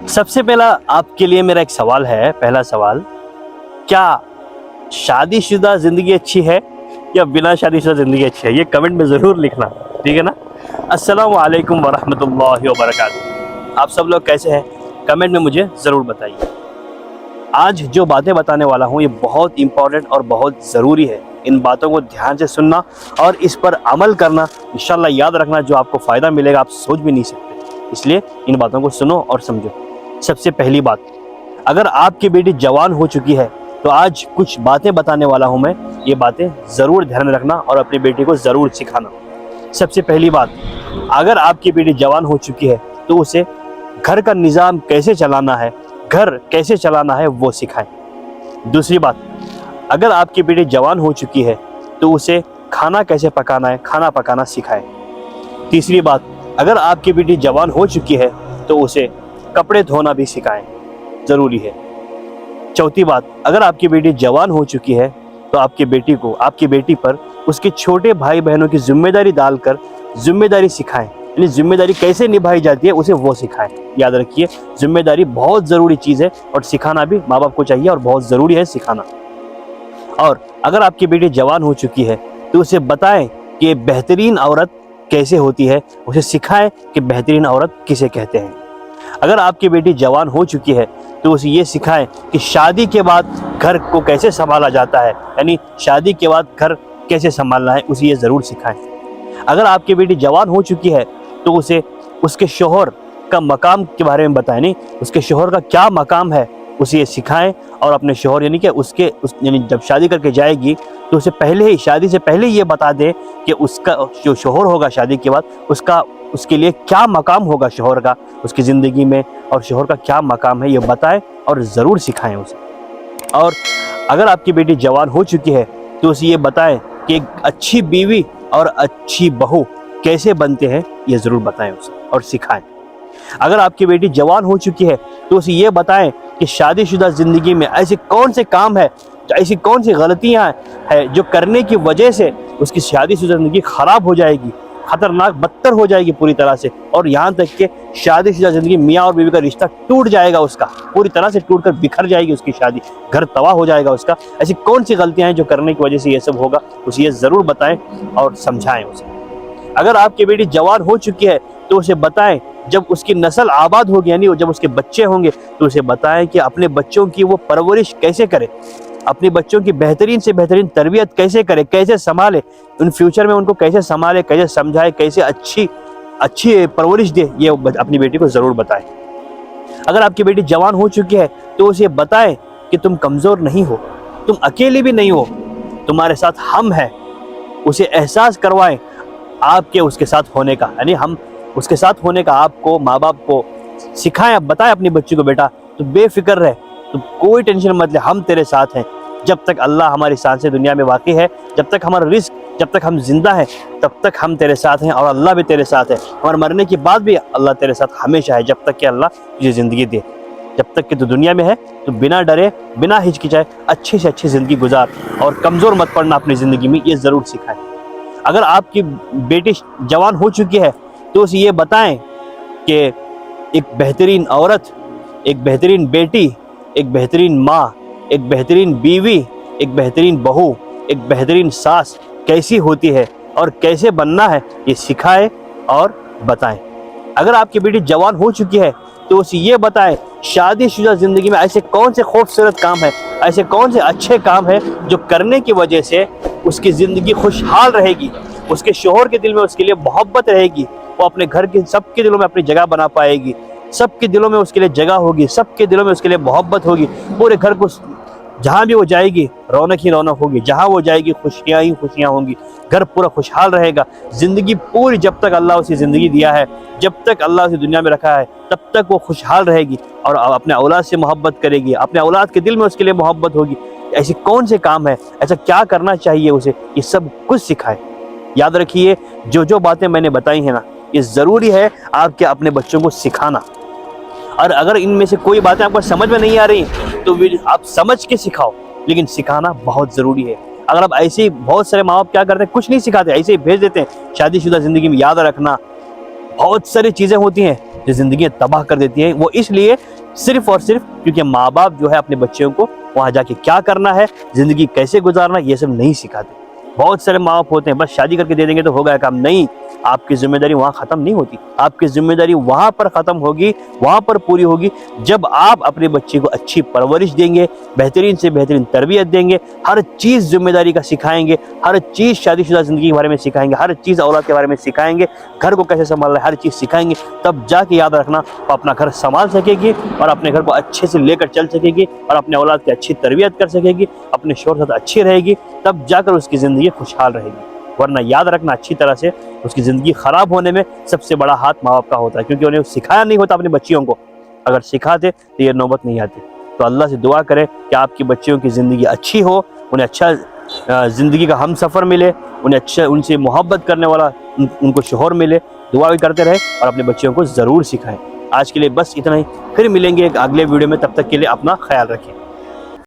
سب سے پہلا آپ کے لیے میرا ایک سوال ہے، پہلا سوال، کیا شادی شدہ زندگی اچھی ہے یا بنا شادی شدہ زندگی اچھی ہے؟ یہ کمنٹ میں ضرور لکھنا، ٹھیک ہے نا؟ السلام علیکم ورحمۃ اللہ وبرکاتہ۔ آپ سب لوگ کیسے ہیں؟ کمنٹ میں مجھے ضرور بتائیے۔ آج جو باتیں بتانے والا ہوں یہ بہت امپورٹنٹ اور بہت ضروری ہے۔ ان باتوں کو دھیان سے سننا اور اس پر عمل کرنا، انشاءاللہ یاد رکھنا، جو آپ کو فائدہ ملے گا آپ سوچ بھی نہیں سکتے۔ اس لیے ان باتوں کو سنو اور سمجھو۔ سب سے پہلی بات، اگر آپ کی بیٹی جوان ہو چکی ہے تو آج کچھ باتیں بتانے والا ہوں میں، یہ باتیں ضرور دھیان میں رکھنا اور اپنی بیٹی کو ضرور سکھانا۔ سب سے پہلی بات، اگر آپ کی بیٹی جوان ہو چکی ہے تو اسے گھر کا نظام کیسے چلانا ہے، گھر کیسے چلانا ہے وہ سکھائیں۔ دوسری بات، اگر آپ کی بیٹی جوان ہو چکی ہے تو اسے کھانا کیسے پکانا ہے، کھانا پکانا سکھائیں۔ تیسری بات، اگر آپ کی بیٹی جوان ہو چکی ہے تو اسے کپڑے دھونا بھی سکھائیں، ضروری ہے۔ چوتھی بات، اگر آپ کی بیٹی جوان ہو چکی ہے تو آپ کی بیٹی پر اس کے چھوٹے بھائی بہنوں کی ذمہ داری ڈال کر ذمہ داری سکھائیں، یعنی ذمہ داری کیسے نبھائی جاتی ہے اسے وہ سکھائیں۔ یاد رکھیے، ذمہ داری بہت ضروری چیز ہے اور سکھانا بھی ماں باپ کو چاہیے اور بہت ضروری ہے سکھانا۔ اور اگر آپ کی بیٹی جوان ہو چکی ہے تو اسے بتائیں کہ بہترین عورت کیسے ہوتی ہے، اسے سکھائیں کہ بہترین عورت کسے کہتے ہیں۔ اگر آپ کی بیٹی جوان ہو چکی ہے تو اسے یہ سکھائیں کہ شادی کے بعد گھر کو کیسے سنبھالا جاتا ہے، یعنی شادی کے بعد گھر کیسے سنبھالنا ہے اسے یہ ضرور سکھائیں۔ اگر آپ کی بیٹی جوان ہو چکی ہے تو اسے اس کے شوہر کا مقام کے بارے میں بتائیں، نہیں اس کے شوہر کا کیا مقام ہے اسے یہ سکھائیں، اور اپنے شوہر یعنی کہ یعنی جب شادی کر کے جائے گی تو اسے پہلے ہی شادی سے پہلے یہ بتا دیں کہ اس کا جو شوہر ہوگا شادی کے بعد اس کے لیے کیا مقام ہوگا شوہر کا اس کی زندگی میں، اور شوہر کا کیا مقام ہے یہ بتائیں اور ضرور سکھائیں اسے۔ اور اگر آپ کی بیٹی جوان ہو چکی ہے تو اسے یہ بتائیں کہ ایک اچھی بیوی اور اچھی بہو کیسے بنتے ہیں، یہ ضرور بتائیں اسے اور سکھائیں۔ اگر آپ کی بیٹی جوان ہو چکی ہے تو اسے یہ بتائیں کہ شادی شدہ زندگی میں ایسے کون سے کام ہے، ایسی کون سی غلطیاں ہیں جو کرنے کی وجہ سے اس کی شادی شدہ زندگی خراب ہو جائے گی، خطرناک بدتر ہو جائے گی پوری طرح سے، اور یہاں تک کہ شادی شدہ زندگی میاں اور بیوی کا رشتہ ٹوٹ جائے گا، اس کا پوری طرح سے ٹوٹ کر بکھر جائے گی اس کی شادی، گھر تباہ ہو جائے گا اس کا۔ ایسی کون سی غلطیاں ہیں جو کرنے کی وجہ سے یہ سب ہوگا، اسے یہ ضرور بتائیں اور سمجھائیں اسے۔ اگر آپ کی بیٹی جوان ہو چکی ہے تو اسے بتائیں جب اس کی نسل آباد ہوگی، یعنی جب اس کے بچے ہوں گے تو اسے بتائیں کہ اپنے بچوں کی وہ پرورش کیسے کرے، اپنے بچوں کی بہترین سے بہترین تربیت کیسے کرے، کیسے سنبھالے، ان فیوچر میں ان کو کیسے سنبھالے، کیسے سمجھائے، کیسے اچھی پرورش دے، یہ اپنی بیٹی کو ضرور بتائیں۔ اگر آپ کی بیٹی جوان ہو چکی ہے تو اسے بتائیں کہ تم کمزور نہیں ہو، تم اکیلی بھی نہیں ہو، تمہارے ساتھ ہم ہیں، اسے احساس کروائیں آپ کے اس کے ساتھ ہونے کا، یعنی ہم اس کے ساتھ ہونے کا آپ کو ماں باپ کو سکھائیں، بتائیں اپنی بچی کو، بیٹا تو بے فکر رہ، تو کوئی ٹینشن مت لے، ہم تیرے ساتھ ہیں، جب تک اللہ ہماری سانسیں دنیا میں باقی ہے، جب تک ہمارا رزق، جب تک ہم زندہ ہیں تب تک ہم تیرے ساتھ ہیں، اور اللہ بھی تیرے ساتھ ہے، اور مرنے کے بعد بھی اللہ تیرے ساتھ ہمیشہ ہے، جب تک کہ اللہ تجھے زندگی دے، جب تک کہ تو دنیا میں ہے تو بنا ڈرے بنا ہچکچائے اچھی سے اچھی زندگی گزار، اور کمزور مت پڑنا اپنی زندگی میں، یہ ضرور سکھائیں۔ اگر آپ کی بیٹی جوان ہو چکی ہے تو اسے یہ بتائیں کہ ایک بہترین عورت، ایک بہترین بیٹی، ایک بہترین ماں، ایک بہترین بیوی، ایک بہترین بہو، ایک بہترین ساس کیسی ہوتی ہے اور کیسے بننا ہے، یہ سکھائیں اور بتائیں۔ اگر آپ کی بیٹی جوان ہو چکی ہے تو اسے یہ بتائیں شادی شدہ زندگی میں ایسے کون سے خوبصورت کام ہیں، ایسے کون سے اچھے کام ہیں جو کرنے کی وجہ سے اس کی زندگی خوشحال رہے گی، اس کے شوہر کے دل میں اس کے لیے محبت رہے گی، وہ اپنے گھر کے سب کے دلوں میں اپنی جگہ بنا پائے گی، سب کے دلوں میں اس کے لیے جگہ ہوگی، سب کے دلوں میں اس کے لیے محبت ہوگی، پورے گھر کو جہاں بھی وہ جائے گی رونق ہی رونق ہوگی، جہاں وہ جائے گی خوشیاں ہی خوشیاں ہوں گی، گھر پورا خوشحال رہے گا، زندگی پوری جب تک اللہ اسے زندگی دیا ہے، جب تک اللہ اسے دنیا میں رکھا ہے تب تک وہ خوشحال رہے گی، اور اپنے اولاد سے محبت کرے گی، اپنے اولاد کے دل میں اس کے لیے محبت ہوگی۔ ایسی کون سے کام ہے، ایسا کیا کرنا چاہیے اسے، یہ سب کچھ سکھائے۔ یاد رکھیے جو باتیں میں نے بتائی ہیں نا، یہ ضروری ہے آپ کے اپنے بچوں کو سکھانا، اور اگر ان میں سے کوئی باتیں آپ کو سمجھ میں نہیں آ رہی تو آپ سمجھ کے سکھاؤ، لیکن سکھانا بہت ضروری ہے۔ اگر آپ ایسے ہی، بہت سارے ماں باپ کیا کرتے ہیں، کچھ نہیں سکھاتے، ایسے ہی بھیج دیتے ہیں شادی شدہ زندگی میں۔ یاد رکھنا بہت ساری چیزیں ہوتی ہیں جو زندگیاں تباہ کر دیتی ہیں، وہ اس لیے صرف اور صرف کیونکہ ماں باپ جو ہے اپنے بچوں کو وہاں جا کے کیا کرنا ہے، زندگی کیسے گزارنا، یہ سب نہیں سکھاتے۔ بہت سارے ماں باپ ہوتے ہیں بس شادی کر کے دے دیں گے تو ہو گیا کام، نہیں، آپ کی ذمہ داری وہاں ختم نہیں ہوتی، آپ کی ذمہ داری وہاں پر ختم ہوگی، وہاں پر پوری ہوگی جب آپ اپنے بچے کو اچھی پرورش دیں گے، بہترین سے بہترین تربیت دیں گے، ہر چیز ذمہ داری کا سکھائیں گے، ہر چیز شادی شدہ زندگی کے بارے میں سکھائیں گے، ہر چیز اولاد کے بارے میں سکھائیں گے، گھر کو کیسے سنبھالنا ہے ہر چیز سکھائیں گے، تب جا کے یاد رکھنا وہ اپنا گھر سنبھال سکے گی اور اپنے گھر کو اچھے سے لے کر چل سکے گی اور اپنے اولاد کی اچھی تربیت کر سکے گی، اپنے شوہر کے ساتھ اچھی رہے گی، تب جا کر اس کی زندگی خوشحال رہے گی۔ ورنہ یاد رکھنا اچھی طرح سے اس کی زندگی خراب ہونے میں سب سے بڑا ہاتھ ماں باپ کا ہوتا ہے، کیونکہ انہیں سکھایا نہیں ہوتا اپنے بچیوں کو، اگر سکھاتے تو یہ نوبت نہیں آتی۔ تو اللہ سے دعا کرے کہ آپ کی بچیوں کی زندگی اچھی ہو، انہیں اچھا زندگی کا ہم سفر ملے، انہیں اچھا ان سے محبت کرنے والا ان کو شوہر ملے، دعا بھی کرتے رہے اور اپنے بچیوں کو ضرور سکھائیں۔ آج کے لیے بس اتنا ہی، پھر ملیں گے ایک اگلے ویڈیو میں، تب تک کے لیے اپنا خیال رکھیں۔